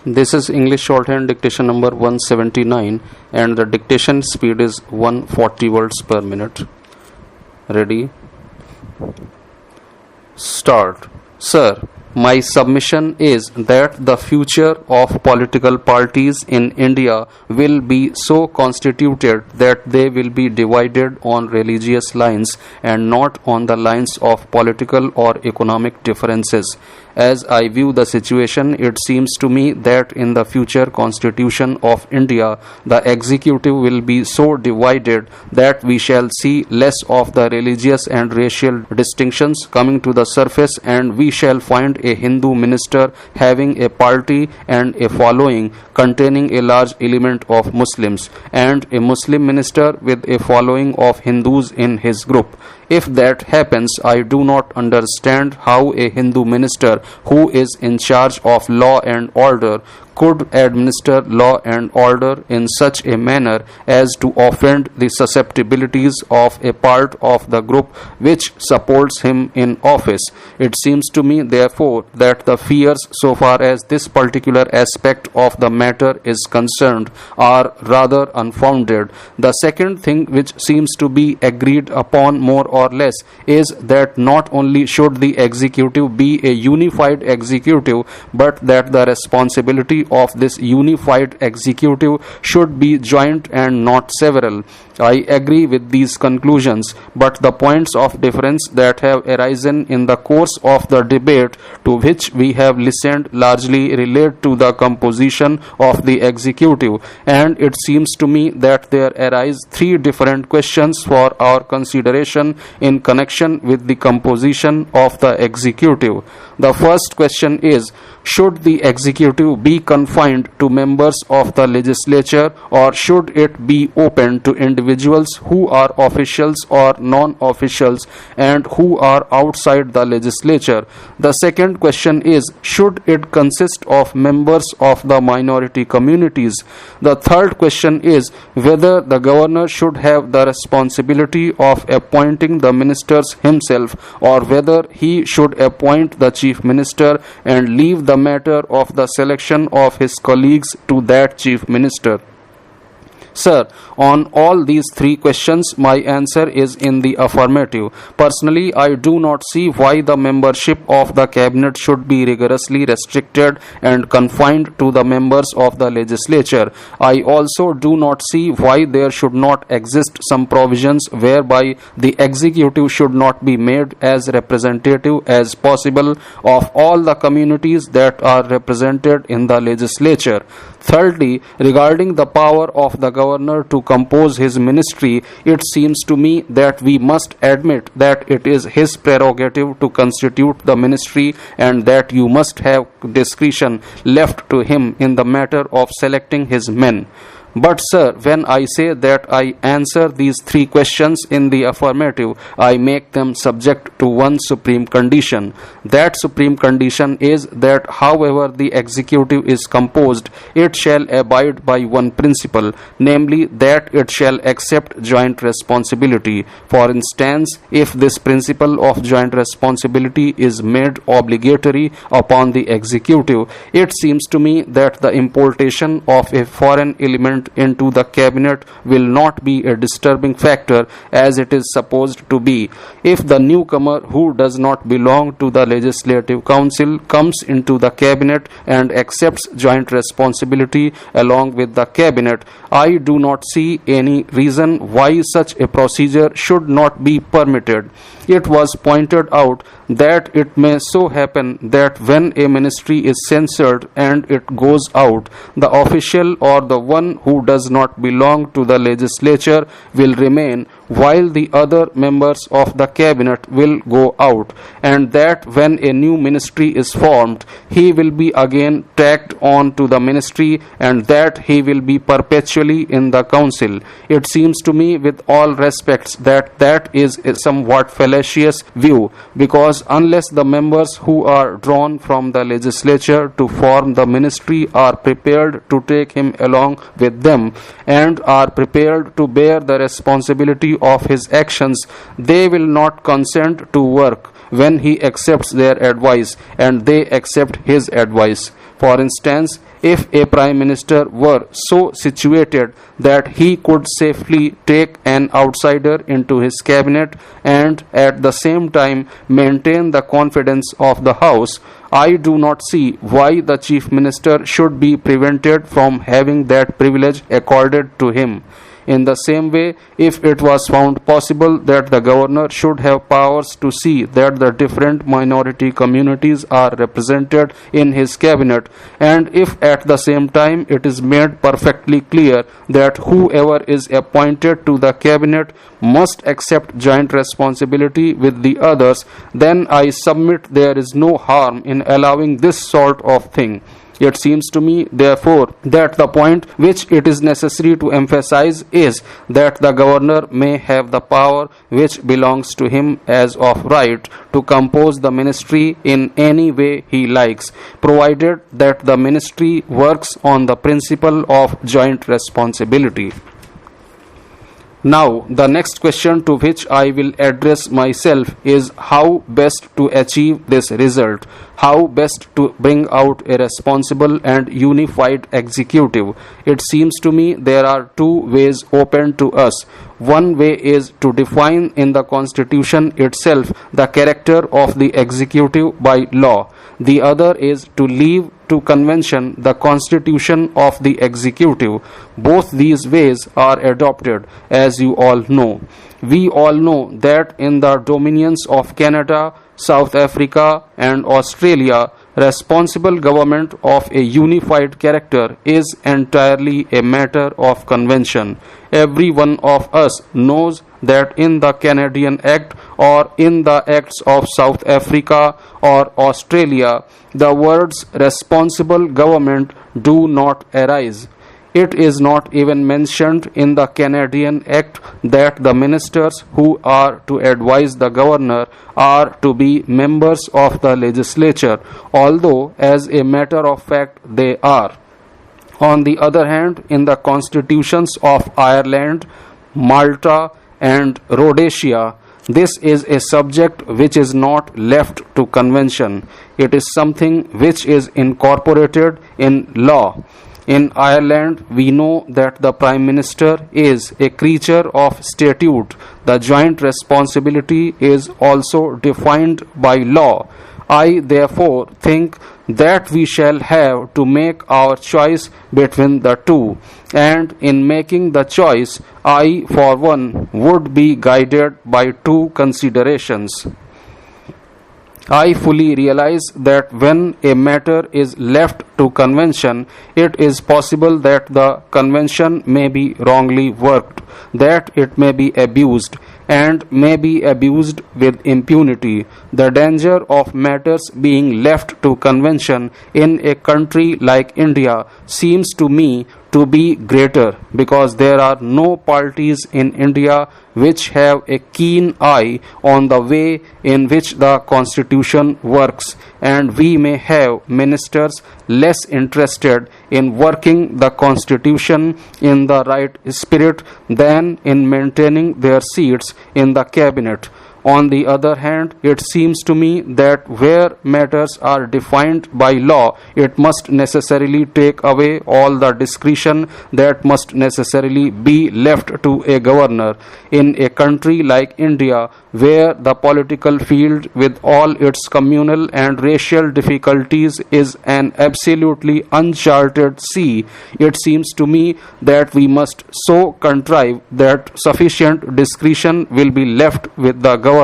This is English shorthand dictation number 179 and the dictation speed is 140 words per minute. Ready? Start. Sir, my submission is that the future of political parties in India will be so constituted that they will be divided on religious lines and not on the lines of political or economic differences. As I view the situation, it seems to me that in the future constitution of India, the executive will be so divided that we shall see less of the religious and racial distinctions coming to the surface, and we shall find a Hindu minister having a party and a following containing a large element of Muslims, and a Muslim minister with a following of Hindus in his group. If that happens, I do not understand how a Hindu minister who is in charge of law and order could administer law and order in such a manner as to offend the susceptibilities of a part of the group which supports him in office. It seems to me, therefore, that the fears so far as this particular aspect of the matter is concerned are rather unfounded. The second thing which seems to be agreed upon more or less is that not only should the executive be a unified executive, but that the responsibility of this unified executive should be joint and not several. I agree with these conclusions, but the points of difference that have arisen in the course of the debate to which we have listened largely relate to the composition of the executive, and it seems to me that there arise three different questions for our consideration in connection with the composition of the executive. The first question is, should the executive be confined to members of the legislature, or should it be open to individuals who are officials or non-officials and who are outside the legislature? The second question is, should it consist of members of the minority communities? The third question is whether the governor should have the responsibility of appointing the ministers himself, or whether he should appoint the chief minister and leave the matter of the selection of his colleagues to that chief minister. Sir, on all these three questions, my answer is in the affirmative. Personally, I do not see why the membership of the cabinet should be rigorously restricted and confined to the members of the legislature. I also do not see why there should not exist some provisions whereby the executive should not be made as representative as possible of all the communities that are represented in the legislature. Thirdly, regarding the power of the governor to compose his ministry, it seems to me that we must admit that it is his prerogative to constitute the ministry, and that you must have discretion left to him in the matter of selecting his men. But sir, when I say that I answer these three questions in the affirmative, I make them subject to one supreme condition. That supreme condition is that however the executive is composed, it shall abide by one principle, namely that it shall accept joint responsibility. For instance, if this principle of joint responsibility is made obligatory upon the executive, it seems to me that the importation of a foreign element into the cabinet will not be a disturbing factor as it is supposed to be. If the newcomer who does not belong to the legislative council comes into the cabinet and accepts joint responsibility along with the cabinet, I do not see any reason why such a procedure should not be permitted. It was pointed out that it may so happen that when a ministry is censored and it goes out, the official or the one who does not belong to the legislature will remain, while the other members of the cabinet will go out, and that when a new ministry is formed, he will be again tacked on to the ministry, and that he will be perpetually in the council. It seems to me, with all respects, that that is a somewhat fallacious view, because unless the members who are drawn from the legislature to form the ministry are prepared to take him along with them and are prepared to bear the responsibility of his actions, they will not consent to work when he accepts their advice and they accept his advice. For instance, if a Prime Minister were so situated that he could safely take an outsider into his cabinet and at the same time maintain the confidence of the House, I do not see why the Chief Minister should be prevented from having that privilege accorded to him. In the same way, if it was found possible that the governor should have powers to see that the different minority communities are represented in his cabinet, and if at the same time it is made perfectly clear that whoever is appointed to the cabinet must accept joint responsibility with the others, then I submit there is no harm in allowing this sort of thing. It seems to me, therefore, that the point which it is necessary to emphasize is that the governor may have the power which belongs to him as of right to compose the ministry in any way he likes, provided that the ministry works on the principle of joint responsibility. Now, the next question to which I will address myself is how best to achieve this result, how best to bring out a responsible and unified executive. It seems to me there are two ways open to us. One way is to define in the Constitution itself the character of the executive by law. The other is to leave to convention the constitution of the executive. Both these ways are adopted, as you all know. We all know that in the dominions of Canada, South Africa, and Australia, responsible government of a unified character is entirely a matter of convention. Every one of us knows that in the Canadian Act or in the Acts of South Africa or Australia, the words responsible government do not arise. It is not even mentioned in the Canadian Act that the ministers who are to advise the governor are to be members of the legislature, although as a matter of fact they are. On the other hand, in the constitutions of Ireland, Malta, and Rhodesia, this is a subject which is not left to convention. It is something which is incorporated in law. In Ireland, we know that the Prime Minister is a creature of statute. The joint responsibility is also defined by law. I therefore think that we shall have to make our choice between the two, and in making the choice, I for one would be guided by two considerations. I fully realize that when a matter is left to convention, it is possible that the convention may be wrongly worked, that it may be abused, and may be abused with impunity. The danger of matters being left to convention in a country like India seems to me to be greater, because there are no parties in India which have a keen eye on the way in which the Constitution works, and we may have ministers less interested in working the Constitution in the right spirit than in maintaining their seats in the cabinet. On the other hand, it seems to me that where matters are defined by law, it must necessarily take away all the discretion that must necessarily be left to a governor. In a country like India, where the political field with all its communal and racial difficulties is an absolutely uncharted sea, it seems to me that we must so contrive that sufficient discretion will be left with the governor.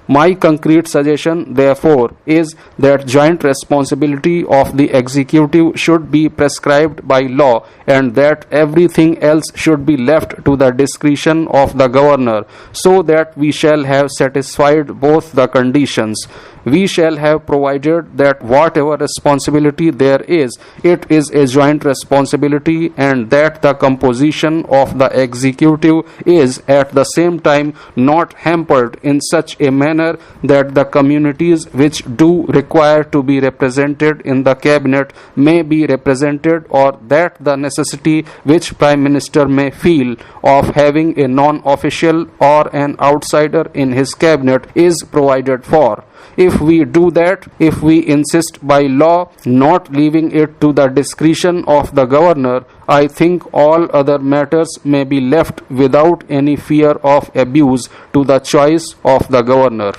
My concrete suggestion, therefore, is that joint responsibility of the executive should be prescribed by law, and that everything else should be left to the discretion of the governor, so that we shall have satisfied both the conditions. We shall have provided that whatever responsibility there is, it is a joint responsibility, and that the composition of the executive is at the same time not hampered in such a manner that the communities which do require to be represented in the cabinet may be represented, or that the necessity which Prime Minister may feel of having a non-official or an outsider in his cabinet is provided for. If we do that, if we insist by law, not leaving it to the discretion of the governor, I think all other matters may be left without any fear of abuse to the choice of the governor.